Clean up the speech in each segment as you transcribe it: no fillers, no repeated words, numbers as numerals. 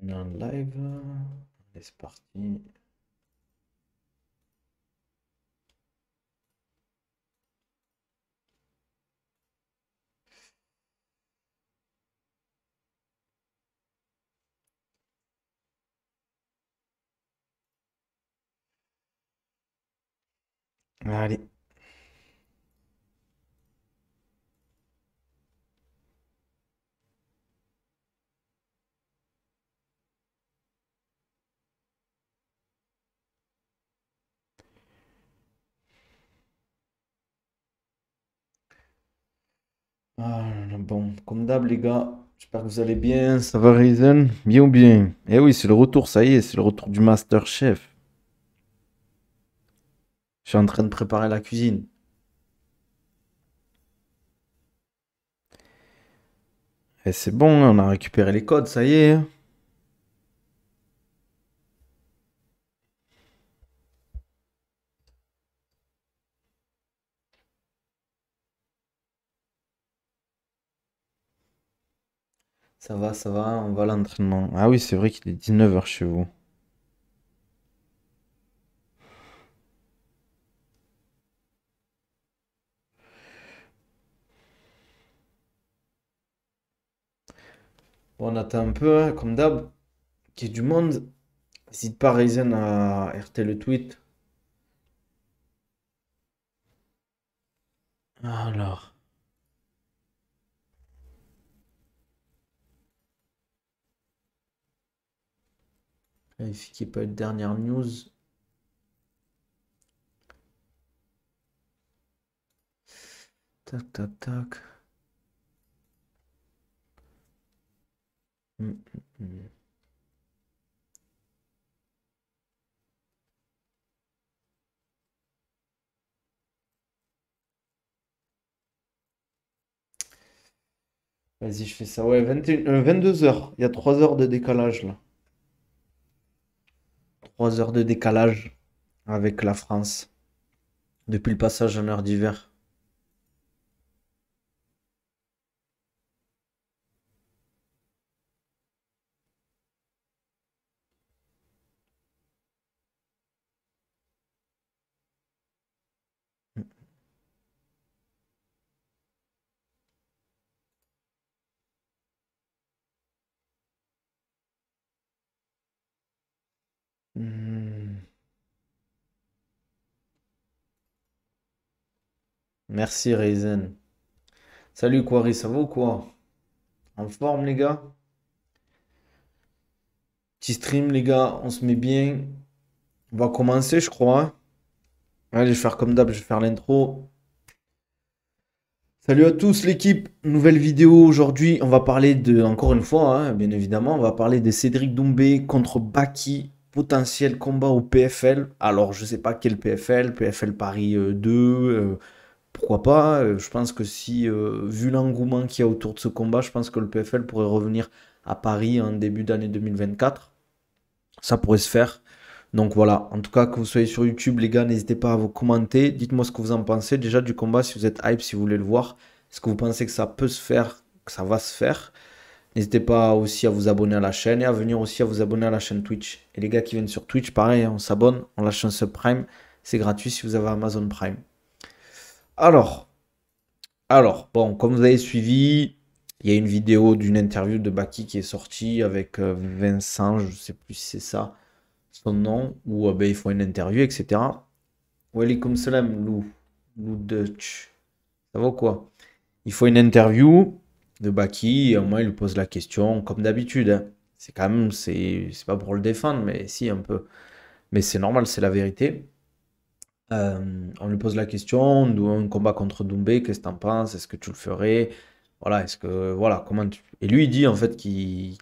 On est en live. Allez, c'est parti. Allez. Ah, bon, comme d'hab, les gars, j'espère que vous allez bien. Ça va, Ryzen? Bien ou bien? Eh oui, c'est le retour, ça y est, c'est le retour du Master Chef. Je suis en train de préparer la cuisine. Et c'est bon, on a récupéré les codes, ça y est. Ça va, on va à l'entraînement. Ah oui, c'est vrai qu'il est 19h chez vous. Bon, on attend un peu, hein, comme d'hab, qu'il y ait du monde. N'hésite pas, Ryzen, à RT le tweet. Alors, vérifie qu'il n'y ait pas eu de dernière news. Tac, tac, tac. Hum, hum. Vas-y, je fais ça. Ouais, 22 heures. Il y a 3 heures de décalage là. 3 heures de décalage avec la France depuis le passage en heure d'hiver. Hmm. Merci Ryzen. Salut Quarry, ça va ou quoi? En forme les gars? Petit stream les gars, on se met bien. On va commencer je crois, hein. Allez, je vais faire comme d'hab, je vais faire l'intro. Salut à tous l'équipe, nouvelle vidéo aujourd'hui. On va parler de, encore une fois, hein, bien évidemment, on va parler de Cédric Doumbé contre Baki, potentiel combat au PFL. Alors, je sais pas quel PFL, PFL Paris 2, pourquoi pas. Je pense que si, vu l'engouement qu'il y a autour de ce combat, je pense que le PFL pourrait revenir à Paris en début d'année 2024. Ça pourrait se faire. Donc voilà, en tout cas, que vous soyez sur YouTube, les gars, n'hésitez pas à vous commenter. Dites-moi ce que vous en pensez déjà du combat, si vous êtes hype, si vous voulez le voir. Est-ce que vous pensez que ça peut se faire, que ça va se faire? N'hésitez pas aussi à vous abonner à la chaîne et à venir aussi à vous abonner à la chaîne Twitch. Et les gars qui viennent sur Twitch, pareil, hein, on s'abonne, on lâche un sub Prime. C'est gratuit si vous avez Amazon Prime. Alors, bon, comme vous avez suivi, il y a une vidéo d'une interview de Baki qui est sortie avec Vincent, je sais plus si c'est ça son nom, où ben, ils font une interview, etc. Walaikum salam, Lou Dutch. Ça va ou quoi? Il faut une interview de Baki, et au moins il lui pose la question, comme d'habitude, hein. C'est quand même, c'est pas pour le défendre, mais si, un peu. Mais c'est normal, c'est la vérité. On lui pose la question, un combat contre Doumbé, qu'est-ce que t'en penses? Est-ce que tu le ferais? Voilà, est-ce que, voilà, comment tu... Et lui, il dit en fait qu'il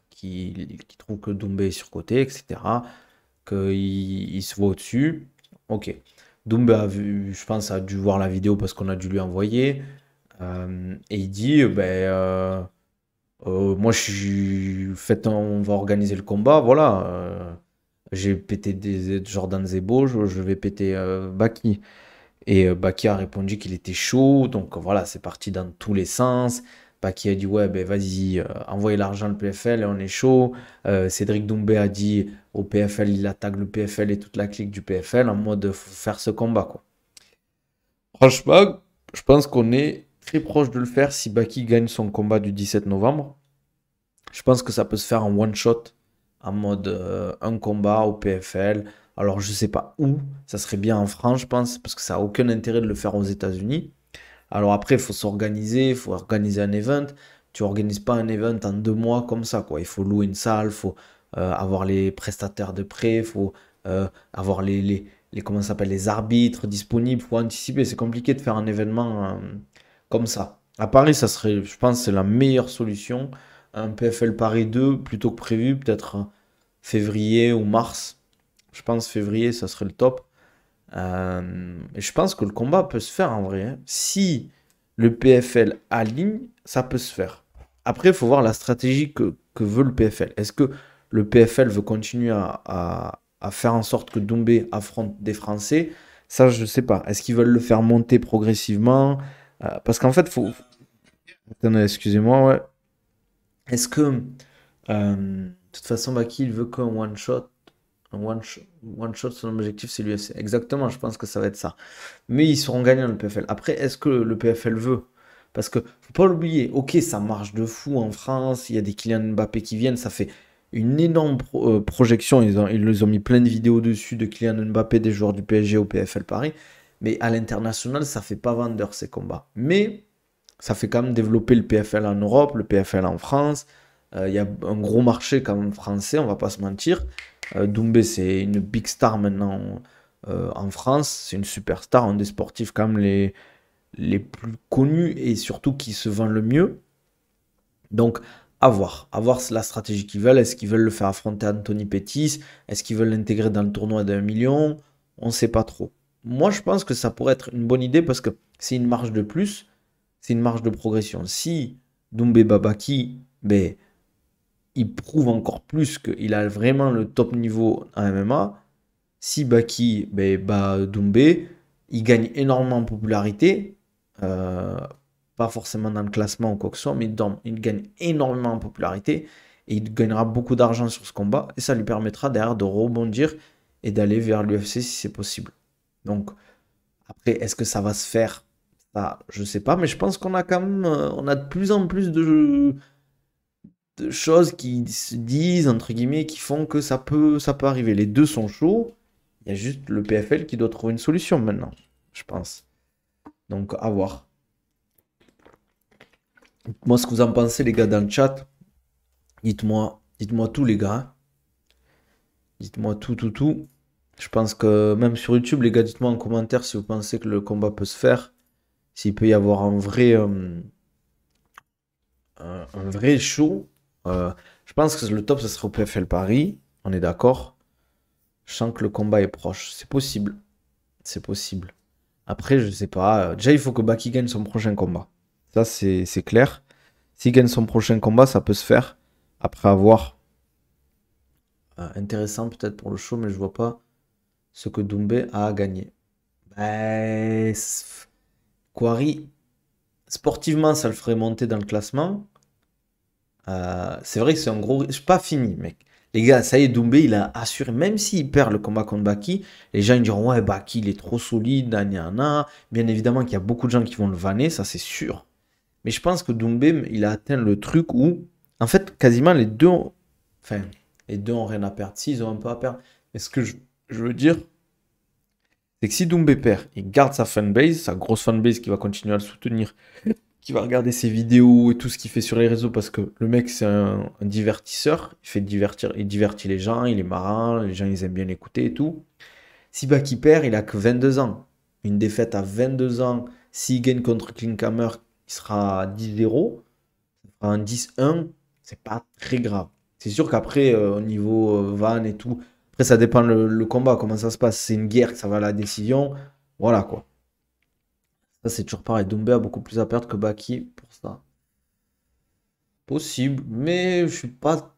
trouve que Doumbé est surcoté, etc. Qu'il se voit au-dessus. Ok. Doumbé a vu, je pense, a dû voir la vidéo parce qu'on a dû lui envoyer. Et il dit, moi, on va organiser le combat. Voilà. J'ai pété des Jordan Zebo, je vais péter Baki. Et Baki a répondu qu'il était chaud. Donc voilà, c'est parti dans tous les sens. Baki a dit, ouais, ben vas-y, envoyez l'argent au PFL et on est chaud. Cédric Doumbé a dit au PFL, il attaque le PFL et toute la clique du PFL en mode faut faire ce combat, quoi. Franchement, je pense qu'on est très proche de le faire si Baki gagne son combat du 17 novembre. Je pense que ça peut se faire en one shot, en mode un combat au PFL. Alors je sais pas où, ça serait bien en France, je pense, parce que ça a aucun intérêt de le faire aux États-Unis. Alors après, il faut s'organiser, il faut organiser un event. Tu organises pas un event en 2 mois comme ça, quoi. Il faut louer une salle, il faut avoir les prestataires de prêt, il faut avoir comment ça s'appelle, les arbitres disponibles, il faut anticiper. C'est compliqué de faire un événement comme ça. À Paris, ça serait, je pense, c'est la meilleure solution. Un PFL Paris 2 plutôt que prévu, peut-être février ou mars. Je pense février, ça serait le top. Et je pense que le combat peut se faire en vrai, hein. Si le PFL aligne, ça peut se faire. Après, il faut voir la stratégie que veut le PFL. Est-ce que le PFL veut continuer à faire en sorte que Doumbé affronte des Français? Ça, je sais pas. Est-ce qu'ils veulent le faire monter progressivement? Parce qu'en fait, faut. Attendez, excusez-moi, ouais. Est-ce que, de toute façon, Baki, il veut qu'un one-shot. Un one shot, son objectif, c'est l'UFC. Exactement, je pense que ça va être ça. Mais ils seront gagnants, le PFL. Après, est-ce que le PFL veut? Parce que, faut pas l'oublier, ok, ça marche de fou en France, il y a des clients Mbappé qui viennent, ça fait une énorme projection. Ils ont mis plein de vidéos dessus de Kylian Mbappé, des joueurs du PSG au PFL Paris. Mais à l'international, ça fait pas vendeur ces combats. Mais ça fait quand même développer le PFL en Europe, le PFL en France. Il y a un gros marché quand même français, on va pas se mentir. Doumbé, c'est une big star maintenant en France. C'est une superstar, un des sportifs quand même les plus connus et surtout qui se vend le mieux. Donc, à voir la stratégie qu'ils veulent. Est-ce qu'ils veulent le faire affronter Anthony Pettis? Est-ce qu'ils veulent l'intégrer dans le tournoi d'1 million? On ne sait pas trop. Moi, je pense que ça pourrait être une bonne idée parce que c'est une marge de plus, c'est une marge de progression. Si Doumbé Babaki, ben, il prouve encore plus qu'il a vraiment le top niveau en MMA. Si Baki bat Doumbé, il gagne énormément en popularité. euh, Pas forcément dans le classement ou quoi que ce soit, mais il gagne énormément en popularité. Et il gagnera beaucoup d'argent sur ce combat. Et ça lui permettra derrière de rebondir et d'aller vers l'UFC si c'est possible. Donc, après, est-ce que ça va se faire? Ça, je sais pas, mais je pense qu'on a quand même, on a de plus en plus de choses qui se disent, entre guillemets, qui font que ça peut arriver. Les deux sont chauds. Il y a juste le PFL qui doit trouver une solution maintenant, je pense. Donc, à voir. Moi, ce que vous en pensez, les gars, dans le chat, dites-moi tout, les gars. Dites-moi tout, tout, tout. Je pense que même sur YouTube, les gars, dites-moi en commentaire si vous pensez que le combat peut se faire. S'il peut y avoir un vrai show. Je pense que le top, ce serait au PFL Paris. On est d'accord. Je sens que le combat est proche. C'est possible. C'est possible. Après, je sais pas. Déjà, il faut que Baki gagne son prochain combat. Ça, c'est clair. S'il gagne son prochain combat, ça peut se faire. Après avoir. Intéressant peut-être pour le show, mais je vois pas ce que Doumbé a à gagner. Ben, Quarry, sportivement, ça le ferait monter dans le classement. C'est vrai que c'est un gros. C'est pas fini, mec. Les gars, ça y est, Doumbé, il a assuré. Même s'il perd le combat contre Baki, les gens ils diront ouais, Baki, il est trop solide, nanana. Bien évidemment qu'il y a beaucoup de gens qui vont le vanner, ça c'est sûr. Mais je pense que Doumbé, il a atteint le truc où, en fait, quasiment les deux enfin, les deux ont rien à perdre. Si, ils ont un peu à perdre. Mais ce que je veux dire, c'est que si Doumbé perd, il garde sa fanbase, sa grosse fanbase qui va continuer à le soutenir, qui va regarder ses vidéos et tout ce qu'il fait sur les réseaux parce que le mec c'est un divertisseur, il fait divertir, il divertit les gens, il est marrant, les gens ils aiment bien l'écouter et tout. Si Baki perd, il a que 22 ans. Une défaite à 22 ans, s'il gagne contre Klinkhammer, il sera à 10-0, il sera un 10-1, c'est pas très grave. C'est sûr qu'après, au niveau van et tout, après ça dépend le combat, comment ça se passe. C'est une guerre, que ça va à la décision, voilà quoi. Ça, c'est toujours pareil. Doumbé a beaucoup plus à perdre que Baki pour ça. Possible, mais je suis pas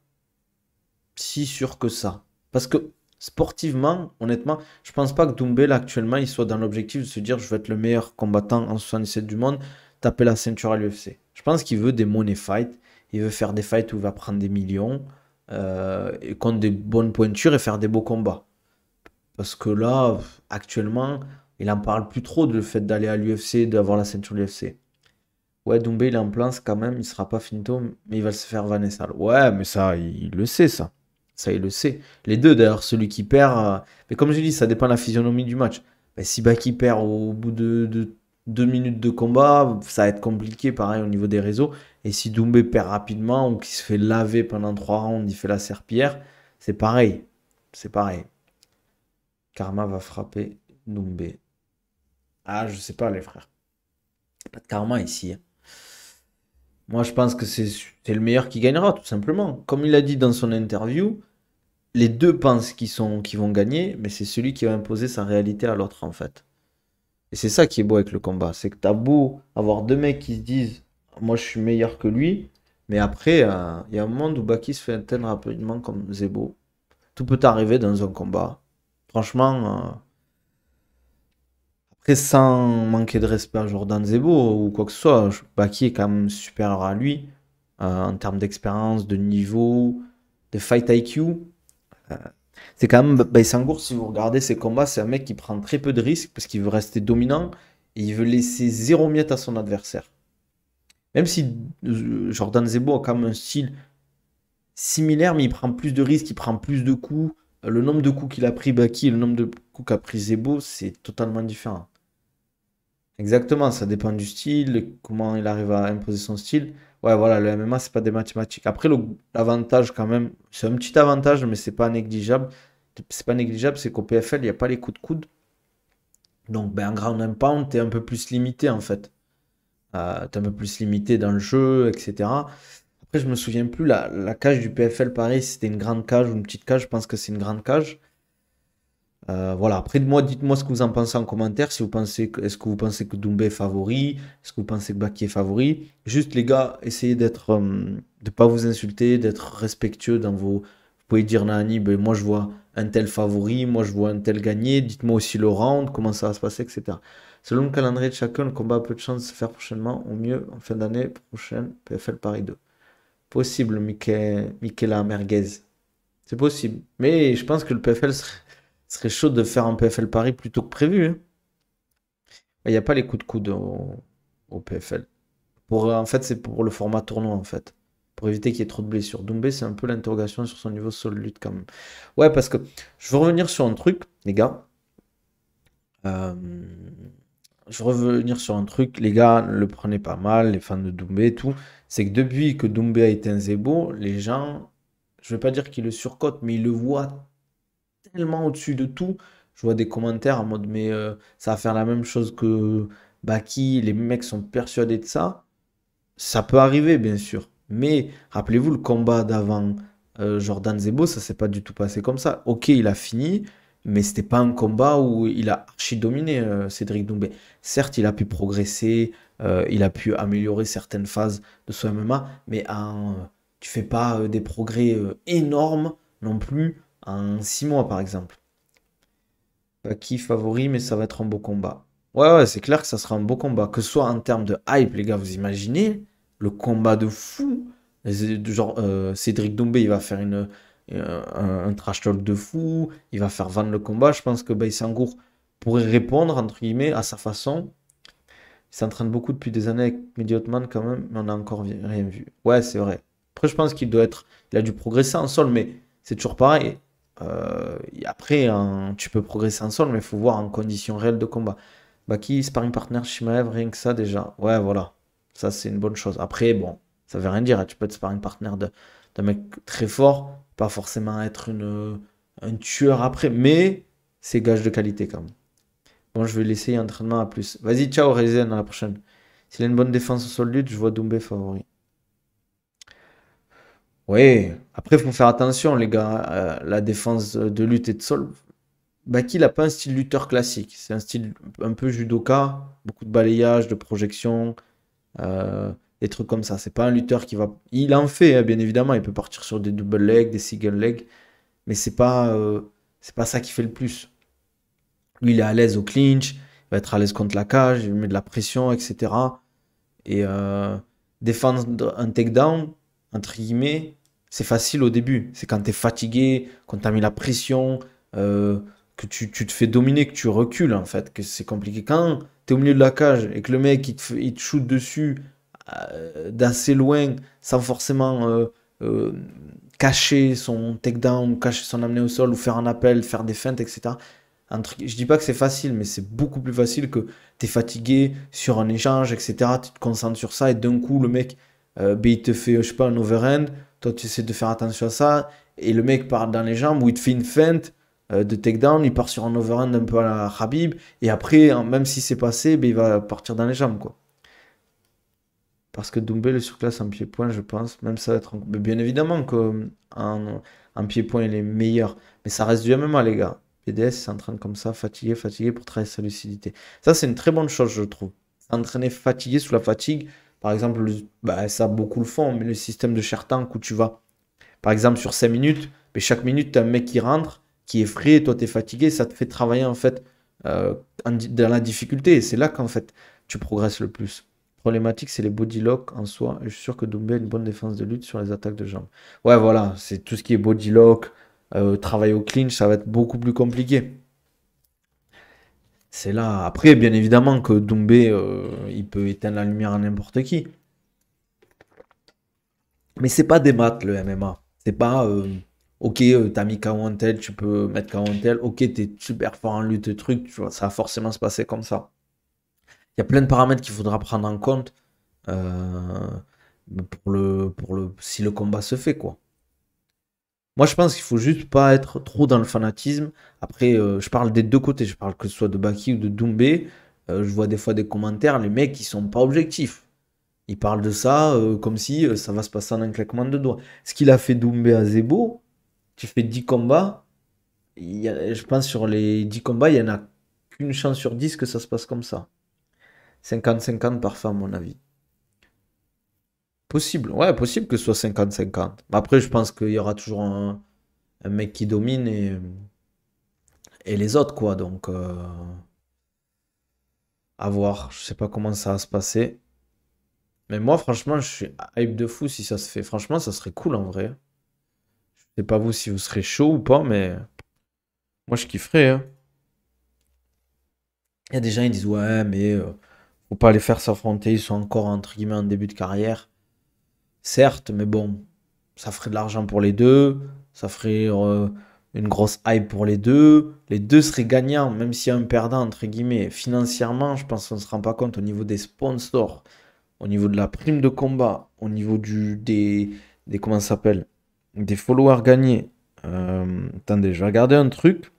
si sûr que ça. Parce que sportivement, honnêtement, je pense pas que Doumbé, là, actuellement, il soit dans l'objectif de se dire je vais être le meilleur combattant en 77 du monde. taper la ceinture à l'UFC. Je pense qu'il veut des money fights. Il veut faire des fights où il va prendre des millions et contre des bonnes pointures et faire des beaux combats. Parce que là, actuellement, il en parle plus trop de le fait d'aller à l'UFC, d'avoir la ceinture l'UFC. Ouais, Doumbé, il est en place quand même, il sera pas finito, mais il va se faire vanner sale. Ouais, mais ça, il le sait, ça. Ça, il le sait. Les deux, d'ailleurs, celui qui perd. Mais comme je dis, ça dépend de la physionomie du match. Mais si Baki perd au bout de 2 minutes de combat, ça va être compliqué, pareil, au niveau des réseaux. Et si Doumbé perd rapidement ou qu'il se fait laver pendant 3 rounds, il fait la serpillière, c'est pareil. C'est pareil. Karma va frapper Doumbé. Ah, je sais pas, les frères. Pas de karma ici, hein. Moi, je pense que c'est le meilleur qui gagnera, tout simplement. Comme il a dit dans son interview, les deux pensent qu'ils vont gagner, mais c'est celui qui va imposer sa réalité à l'autre, en fait. Et c'est ça qui est beau avec le combat. C'est que t'as beau avoir deux mecs qui se disent, moi, je suis meilleur que lui, mais après, il y a un moment où Baki se fait atteindre rapidement comme Zebo. Tout peut arriver dans un combat. Franchement, après, sans manquer de respect à Jordan Zebo ou quoi que ce soit, Baki est quand même supérieur à lui en termes d'expérience, de niveau, de fight IQ. Euh, c'est quand même Baïsangour, si vous regardez ses combats, c'est un mec qui prend très peu de risques parce qu'il veut rester dominant et il veut laisser zéro miette à son adversaire. Même si Jordan Zebo a quand même un style similaire, mais il prend plus de risques, il prend plus de coups. Le nombre de coups qu'il a pris Baki et le nombre de coups qu'a pris Zebo, c'est totalement différent. Exactement, ça dépend du style, comment il arrive à imposer son style. Ouais, voilà, le MMA, c'est pas des mathématiques. Après, l'avantage quand même, c'est un petit avantage, mais c'est pas négligeable. C'est pas négligeable, c'est qu'au PFL, il n'y a pas les coups de coude. Donc, ben, en ground and pound, t'es un peu plus limité en fait. T'es un peu plus limité dans le jeu, etc. Après, je me souviens plus, la cage du PFL, pareil, si c'était une grande cage ou une petite cage, je pense que c'est une grande cage. Voilà, après, moi, dites-moi ce que vous en pensez en commentaire. Si vous pensez est-ce que vous pensez que Doumbé est favori? Est-ce que vous pensez que Baki est favori? Juste, les gars, essayez de pas vous insulter, d'être respectueux dans vos. Vous pouvez dire Nani, ben, moi je vois un tel favori, moi je vois un tel gagné. Dites-moi aussi le round, comment ça va se passer, etc. Selon le calendrier de chacun, le combat a peu de chance de se faire prochainement, au mieux en fin d'année prochaine, PFL Paris 2. Possible, Michaela Merguez. C'est possible. Mais je pense que le PFL serait chaud de faire un PFL Paris plutôt que prévu, hein. Il n'y a pas les coups de coude au PFL. En fait, c'est pour le format tournoi, en fait. Pour éviter qu'il y ait trop de blessures. Doumbé, c'est un peu l'interrogation sur son niveau sol lutte, quand même. Ouais, parce que je veux revenir sur un truc, les gars. Euh, je veux revenir sur un truc, les gars, ne le prenez pas mal, les fans de Doumbé et tout. C'est que depuis que Doumbé a été un Zebo, les gens, je ne vais pas dire qu'ils le surcotent, mais ils le voient tellement au-dessus de tout. Je vois des commentaires en mode, mais ça va faire la même chose que Baki, les mecs sont persuadés de ça. Ça peut arriver, bien sûr. Mais rappelez-vous, le combat d'avant Jordan Zebo, ça s'est pas du tout passé comme ça. Ok, il a fini, mais c'était pas un combat où il a archi dominé Cédric Doumbé. Certes, il a pu progresser, il a pu améliorer certaines phases de son MMA, mais tu fais pas des progrès énormes non plus en 6 mois, par exemple. Pas qui favori, mais ça va être un beau combat. Ouais, ouais, c'est clair que ça sera un beau combat. Que ce soit en termes de hype, les gars, vous imaginez le combat de fou. Genre, Cédric Doumbé, il va faire un trash talk de fou. Il va faire vendre le combat. Je pense que Baïsangour pourrait répondre, entre guillemets, à sa façon. Il s'entraîne beaucoup depuis des années avec Mehdi Ottman quand même, mais on n'a encore rien vu. Ouais, c'est vrai. Après, je pense qu'il doit être. Il a dû progresser en sol, mais c'est toujours pareil. Et après, hein, tu peux progresser en sol, mais il faut voir en conditions réelles de combat. Baki, sparring partner, Shimaev, rien que ça déjà. Ouais, voilà. Ça, c'est une bonne chose. Après, bon, ça veut rien dire, hein. Tu peux être sparring partner d'un mec très fort, pas forcément être un tueur après, mais c'est gage de qualité quand même. Bon, je vais l'essayer entraînement à plus. Vas-y, ciao, Rezen, à la prochaine. S'il a une bonne défense au sol lutte, je vois Doumbé favori. Oui, après, il faut faire attention, les gars. La défense de lutte et de sol. Baki, il n'a pas un style lutteur classique. C'est un style un peu judoka, beaucoup de balayage, de projection, euh, des trucs comme ça. C'est pas un lutteur qui va. Il en fait, hein, bien évidemment. Il peut partir sur des double legs, des single legs, mais c'est pas ça qui fait le plus. Lui, il est à l'aise au clinch, il va être à l'aise contre la cage, il met de la pression, etc. Et défendre un takedown, entre guillemets, c'est facile au début. C'est quand tu es fatigué, quand tu as mis la pression, euh, que tu te fais dominer, que tu recules en fait, que c'est compliqué. Quand tu es au milieu de la cage et que le mec il te shoot dessus d'assez loin sans forcément euh, cacher son takedown, cacher son amener au sol ou faire un appel, faire des feintes, etc. Je dis pas que c'est facile, mais c'est beaucoup plus facile que tu es fatigué sur un échange, etc. Tu te concentres sur ça et d'un coup, le mec, ben, il te fait, je sais pas, un overhand. Toi, tu essaies de faire attention à ça. Et le mec part dans les jambes ou il te fait une feinte de takedown. Il part sur un overhand un peu à la Khabib. Et après, même si c'est passé, ben, il va partir dans les jambes, quoi. Parce que Doumbé le surclasse en pied-point, je pense. Même ça va être. Mais bien évidemment qu'en en pied-point, il est meilleur. Mais ça reste du MMA, les gars. PDS s'entraîne comme ça, fatigué, fatigué pour travailler sa lucidité. Ça, c'est une très bonne chose, je trouve. S'entraîner fatigué sous la fatigue. Par exemple, bah, ça, beaucoup le font, mais le système de Shertank où tu vas, par exemple, sur 5 minutes, mais chaque minute, tu as un mec qui rentre, qui est frais, toi, tu es fatigué, ça te fait travailler, en fait, dans la difficulté. Et c'est là qu'en fait, tu progresses le plus. Problématique, c'est les body lock en soi. Et je suis sûr que Doumbé a une bonne défense de lutte sur les attaques de jambes. Ouais, voilà, c'est tout ce qui est body lock, travail au clinch, ça va être beaucoup plus compliqué. C'est là. Après, bien évidemment que Doumbé, il peut éteindre la lumière à n'importe qui. Mais c'est pas des maths, le MMA. C'est pas, ok, t'as mis KO un tel, tu peux mettre KO un tel. Ok, t'es super fort en lutte, truc, tu vois, ça va forcément se passer comme ça. Il y a plein de paramètres qu'il faudra prendre en compte euh, si le combat se fait, quoi. Moi, je pense qu'il faut juste pas être trop dans le fanatisme. Après, je parle des deux côtés. Je parle que ce soit de Baki ou de Doumbé. Je vois des fois des commentaires, les mecs, ils sont pas objectifs. Ils parlent de ça comme si ça va se passer en un claquement de doigts. Ce qu'il a fait Doumbé à Zebo, tu fais 10 combats. Je pense sur les 10 combats, il y en a qu'une chance sur 10 que ça se passe comme ça. 50-50 parfois, à mon avis. Possible, ouais, possible que ce soit 50-50. Mais après, je pense qu'il y aura toujours un mec qui domine et les autres, quoi. Donc, à voir. Je sais pas comment ça va se passer. Mais moi, franchement, je suis hype de fou si ça se fait. Franchement, ça serait cool en vrai. Je sais pas vous si vous serez chaud ou pas, mais moi, je kifferais, hein. Il y a des gens, ils disent, ouais, mais faut pas les faire s'affronter. Ils sont encore, entre guillemets, en début de carrière. Certes, mais bon, ça ferait de l'argent pour les deux, ça ferait une grosse hype pour les deux. Les deux seraient gagnants, même s'il y a un perdant, entre guillemets. Financièrement, je pense qu'on ne se rend pas compte au niveau des sponsors, au niveau de la prime de combat, au niveau des comment ça s'appelle, des followers gagnés. Attendez, je vais regarder un truc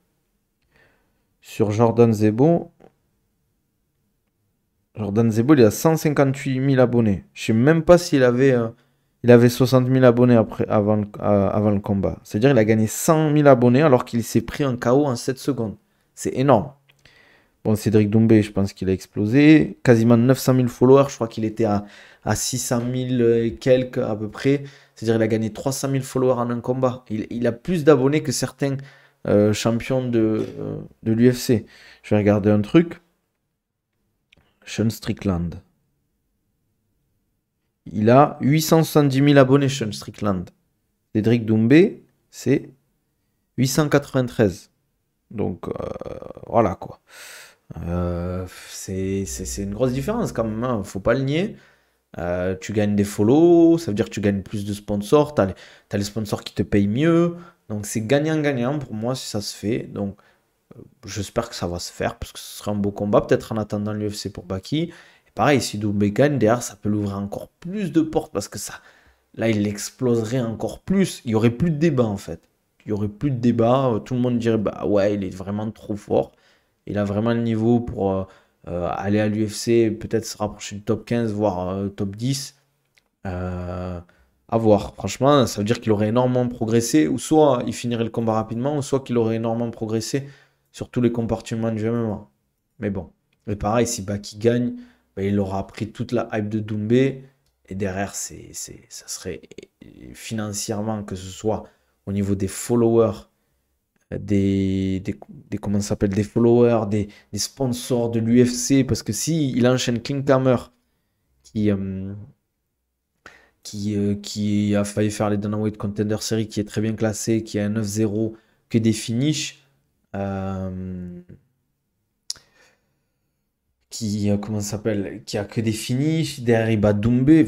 sur Jordan Zebo. Jordan Zebo, il a 158 000 abonnés. Je sais même pas il avait 60 000 abonnés avant le combat. C'est-à-dire qu'il a gagné 100 000 abonnés alors qu'il s'est pris un KO en 7 secondes. C'est énorme. Bon, Cédric Doumbé, je pense qu'il a explosé. Quasiment 900 000 followers. Je crois qu'il était à 600 000 et quelques à peu près. C'est-à-dire qu'il a gagné 300 000 followers en un combat. Il a plus d'abonnés que certains champions de l'UFC. Je vais regarder un truc. Sean Strickland. Il a 870 000 abonnés, Sean Strickland. Cédric Doumbé, c'est 893. Donc, voilà quoi. C'est une grosse différence quand même, hein. Faut pas le nier. Tu gagnes des follow, ça veut dire que tu gagnes plus de sponsors. T'as les sponsors qui te payent mieux. Donc, c'est gagnant-gagnant pour moi si ça se fait. Donc, j'espère que ça va se faire parce que ce serait un beau combat. Peut-être en attendant l'UFC pour Baki. Et pareil, si Doumbé gagne, derrière, ça peut l'ouvrir encore plus de portes parce que ça, là, il exploserait encore plus. Il y aurait plus de débat en fait. Il y aurait plus de débat. Tout le monde dirait bah ouais, il est vraiment trop fort. Il a vraiment le niveau pour aller à l'UFC, peut-être se rapprocher du top 15, voire top 10. Euh, à voir. Franchement, ça veut dire qu'il aurait énormément progressé, ou soit il finirait le combat rapidement, ou soit qu'il aurait énormément progressé sur tous les compartiments du MMA. Mais bon. Et pareil, si Baki gagne, bah, il aura pris toute la hype de Doumbé. Et derrière, ça serait financièrement, que ce soit au niveau des followers, comment ça s'appelle, des followers, des sponsors de l'UFC. Parce que si il enchaîne King Hammer, qui a failli faire les Dana White Contender Series, qui est très bien classé, qui a un 9-0, que des finishes. euh, comment ça s'appelle? Qui a que des finishes. Derrière, il bat Doumbé.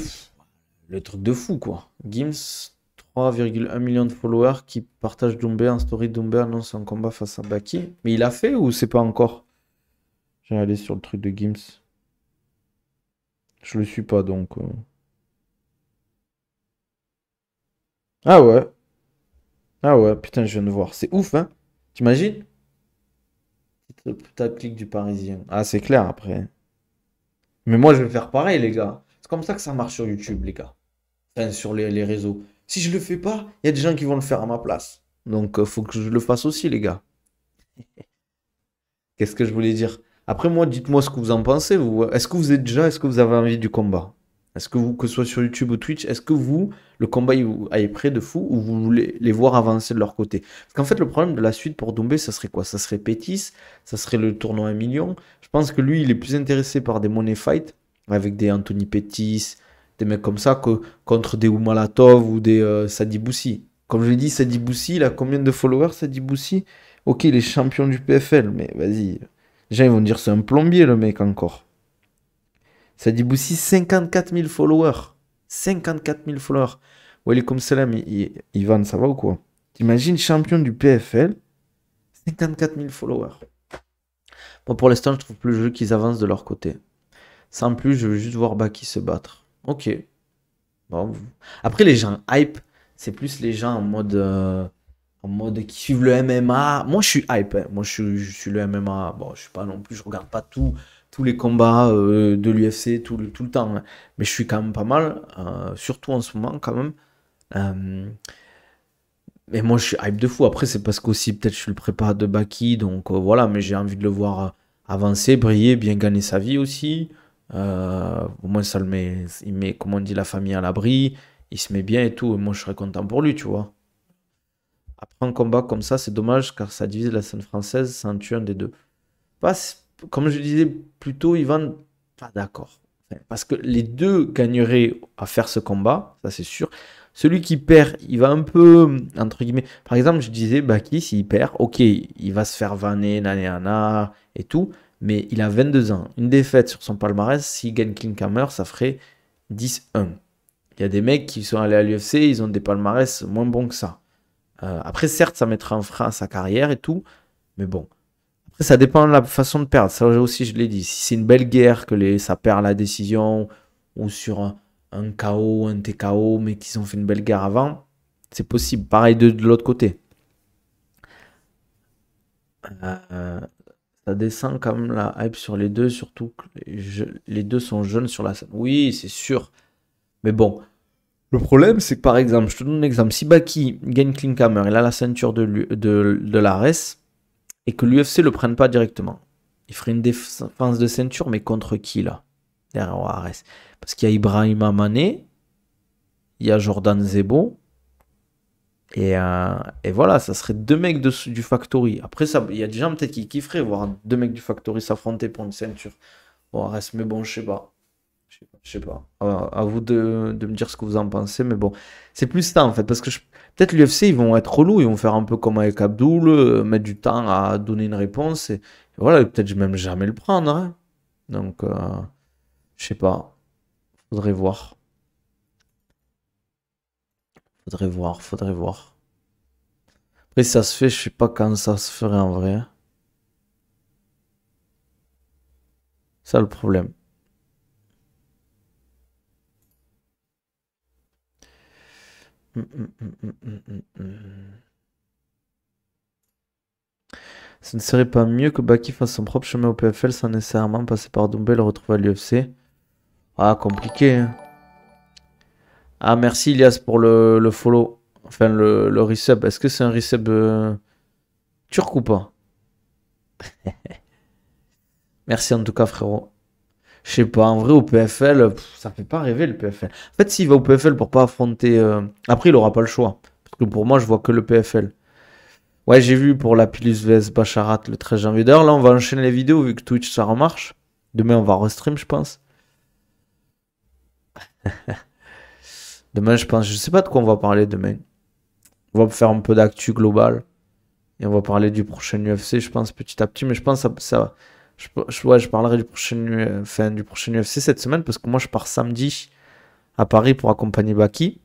Le truc de fou, quoi. Gims, 3,1 millions de followers qui partagent Doumbé en story. Doumbé annonce un combat face à Baki. Mais il a fait ou c'est pas encore? Je vais aller sur le truc de Gims. Je le suis pas donc. Ah ouais. Ah ouais, putain, je viens de voir. C'est ouf, hein? T'imagines? Putain, clic du Parisien. Ah, c'est clair après. Mais moi, je vais faire pareil, les gars. C'est comme ça que ça marche sur YouTube, les gars. Enfin, sur les réseaux. Si je le fais pas, il y a des gens qui vont le faire à ma place. Donc, faut que je le fasse aussi, les gars. Qu'est-ce que je voulais dire? Après, moi, dites-moi ce que vous en pensez, vous. Est-ce que vous êtes déjà, est-ce que vous avez envie du combat? Est-ce que vous, que ce soit sur YouTube ou Twitch, est-ce que vous, le combat est près de fou ou vous voulez les voir avancer de leur côté? Parce qu'en fait, le problème de la suite pour Doumbé, ça serait quoi? Ça serait Pétis, ça serait le tournoi 1 million. Je pense que lui, il est plus intéressé par des money fights avec des Anthony Pettis, des mecs comme ça, que contre des Oumalatov ou des Sadi Boussi. Comme je l'ai dit, Sadi Boussi, il a combien de followers, Sadi Boussi? Ok, il est champion du PFL, mais vas-y. Les gens, ils vont dire c'est un plombier, le mec, encore. Sadi Boussi, 54 000 followers. 54 000 followers. Walaikum salam, Ivan, ça va ou quoi? T'imagines, champion du PFL, 54 000 followers. Moi, pour l'instant, je trouve plus le jeu qu'ils avancent de leur côté. Sans plus, je veux juste voir Baki se battre. Ok. Bon. Après, les gens hype, c'est plus les gens en mode qui suivent le MMA. Moi, je suis hype, hein. Moi, je suis le MMA. Bon, je suis pas non plus, je regarde pas tous les combats de l'UFC tout le temps, hein. Mais je suis quand même pas mal, surtout en ce moment, quand même. Euh, mais moi, je suis hype de fou. Après, c'est parce qu'aussi, peut-être, je suis le prépa de Baki. Donc, voilà. Mais j'ai envie de le voir avancer, briller, bien gagner sa vie aussi. Au moins, ça le met, il met, comme on dit, la famille à l'abri. Il se met bien et tout. Et moi, je serais content pour lui, tu vois. Après un combat comme ça, c'est dommage car ça divise la scène française, ça en tue un des deux. Pas, comme je disais plus tôt, Ivan, pas d'accord. Enfin, parce que les deux gagneraient à faire ce combat, ça c'est sûr. Celui qui perd, il va un peu, entre guillemets, par exemple, je disais, Baki, s'il perd, ok, il va se faire vanner, nanéana et tout, mais il a 22 ans. Une défaite sur son palmarès, s'il gagne King Hammer, ça ferait 10-1. Il y a des mecs qui sont allés à l'UFC, ils ont des palmarès moins bons que ça. Après, certes, ça mettra un frein à sa carrière et tout, mais bon. Après, ça dépend de la façon de perdre. Ça aussi, je l'ai dit. Si c'est une belle guerre, ça perd la décision, ou sur un KO, un TKO, mais qu'ils ont fait une belle guerre avant, c'est possible. Pareil de l'autre côté. Euh, Ça descend quand même la hype sur les deux, surtout que les deux sont jeunes sur la scène. Oui, c'est sûr. Mais bon, le problème, c'est que par exemple, je te donne un exemple. Si Baki gagne Klinkhammer, il a la ceinture de l'ARES, et que l'UFC le prenne pas directement, il ferait une défense de ceinture, mais contre qui là? Derrière l'ARES. Parce qu'il y a Ibrahim Mané, il y a Jordan Zebo, et voilà, ça serait deux mecs du Factory. Après, ça, il y a des gens peut-être qui kifferaient voir deux mecs du Factory s'affronter pour une ceinture. Bon, ARES, mais bon, je sais pas. Je sais pas. À vous de me dire ce que vous en pensez, mais bon. C'est plus ça en fait, parce que peut-être l'UFC, ils vont être relous, ils vont faire un peu comme avec Abdul, mettre du temps à donner une réponse, et voilà, peut-être même jamais le prendre, hein. Donc, je sais pas. Faudrait voir. Faudrait voir, faudrait voir. Après, si ça se fait, je sais pas quand ça se ferait en vrai, hein. Ça le problème. Hum, hum, hum, hum, hum, hum, hum. Ce ne serait pas mieux que Baki fasse son propre chemin au PFL sans nécessairement passer par Doumbé et le retrouver à l'UFC? Ah, compliqué, hein. Ah, merci Ilias pour le follow. Enfin, le resub. Est-ce que c'est un resub turc ou pas? Merci en tout cas, frérot. Je sais pas, en vrai, au PFL, ça fait pas rêver le PFL. En fait, s'il va au PFL pour pas affronter. Après, il aura pas le choix. Parce que pour moi, je vois que le PFL. Ouais, j'ai vu pour la Pilus vs Bacharat le 13 janvier. D'ailleurs, là, on va enchaîner les vidéos vu que Twitch ça remarche. Demain, on va restream, je pense. Demain, je pense, je sais pas de quoi on va parler demain. On va faire un peu d'actu global. Et on va parler du prochain UFC, je pense, petit à petit. Mais je pense que ouais, je parlerai du prochain UFC cette semaine parce que moi, je pars samedi à Paris pour accompagner Baki.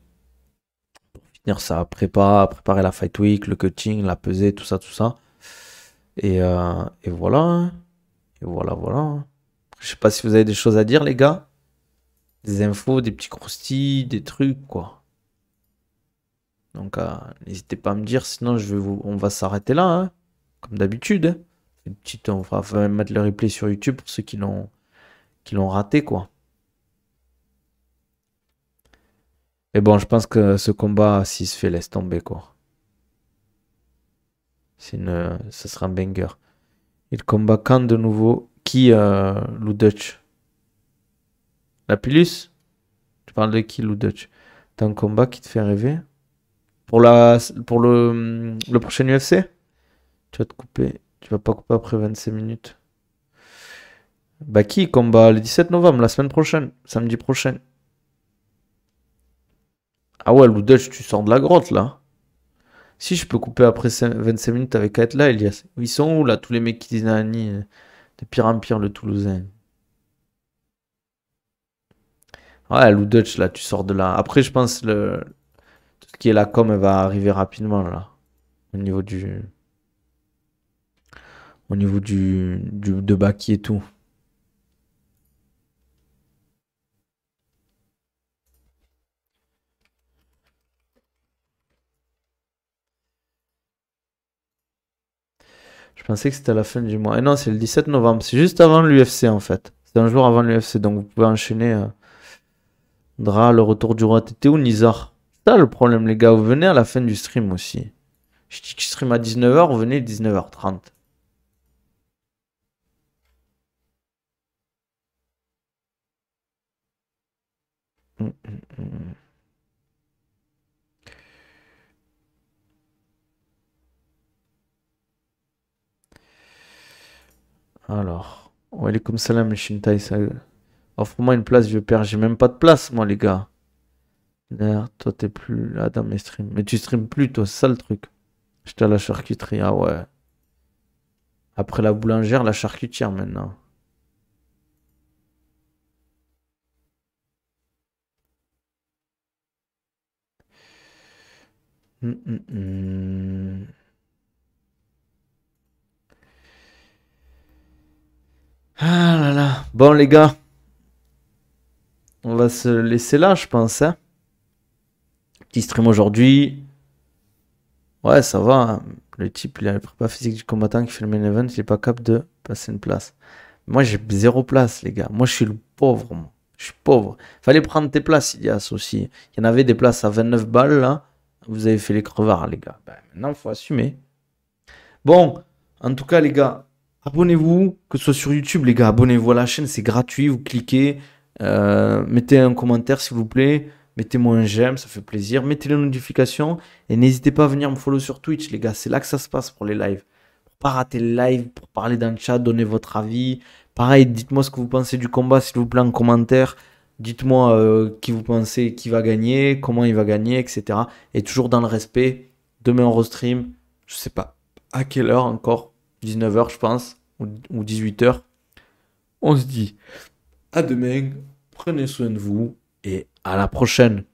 Finir ça, préparer la Fight Week, le cutting, la pesée, tout ça, tout ça. Et voilà, hein. Et voilà, voilà, hein. Je sais pas si vous avez des choses à dire, les gars. Des infos, des petits croustilles, des trucs, quoi. Donc, n'hésitez pas à me dire, sinon on va s'arrêter là, hein, comme d'habitude, hein. On va mettre le replay sur YouTube pour ceux qui l'ont raté, quoi. Mais bon, je pense que ce combat, s'il se fait, laisse tomber, quoi. Ce sera un banger. Il combat quand de nouveau? Qui, Lou Dutch? La Pilus? Tu parles de qui, Lou Dutch? T'as un combat qui te fait rêver? Pour le prochain UFC? Tu vas te couper. Tu vas pas couper après 25 minutes. Bah qui combat le 17 novembre, la semaine prochaine, samedi prochain. Ah ouais, Lou Dutch, tu sors de la grotte là. Si je peux couper après 25 minutes avec être là, Elias. Ils sont où là, tous les mecs qui disent Nani, de pire en pire le Toulousain. Ouais, Lou Dutch là, tu sors de là. Après, je pense tout ce qui est la com, elle va arriver rapidement là. Au niveau de Baki et tout. Je pensais que c'était à la fin du mois. Et non, c'est le 17 novembre. C'est juste avant l'UFC en fait. C'est un jour avant l'UFC. Donc vous pouvez enchaîner. Dra, le retour du roi. T'étais où, Nizar? C'est ça le problème, les gars. Vous venez à la fin du stream aussi. Je dis que je stream à 19h, vous venez à 19h30. Hum, hum, hum. Alors. Walaikum salam, Shintai. Offre-moi une place, vieux père. J'ai même pas de place, moi, les gars. D'ailleurs, toi, t'es plus là dans mes streams. Mais tu streams plus, toi, c'est ça le truc. J'étais à la charcuterie, ah ouais. Après la boulangère, la charcutière maintenant. Hum, hum, hum. Ah là là. Bon, les gars, on va se laisser là, je pense, hein. Petit stream aujourd'hui. Ouais, ça va, hein. Le type, il a le prépa physique du combattant qui fait le main event, il est pas capable de passer une place. Moi, j'ai zéro place, les gars. Moi, je suis le pauvre, moi. Je suis pauvre. Fallait prendre tes places, Ilias, aussi. Il y en avait des places à 29 balles, là. Vous avez fait les crevards, les gars. Ben, maintenant, il faut assumer. Bon, en tout cas, les gars, abonnez-vous, que ce soit sur YouTube, les gars, abonnez-vous à la chaîne, c'est gratuit, vous cliquez, mettez un commentaire, s'il vous plaît, mettez-moi un j'aime, ça fait plaisir, mettez les notifications, et n'hésitez pas à venir me follow sur Twitch, les gars, c'est là que ça se passe pour les lives. Pour pas rater le live, pour parler dans le chat, donner votre avis. Pareil, dites-moi ce que vous pensez du combat, s'il vous plaît, en commentaire. Dites-moi qui vous pensez qui va gagner, comment il va gagner, etc. Et toujours dans le respect. Demain on restream, je sais pas à quelle heure encore, 19h je pense, ou 18h. On se dit à demain, prenez soin de vous et à la prochaine.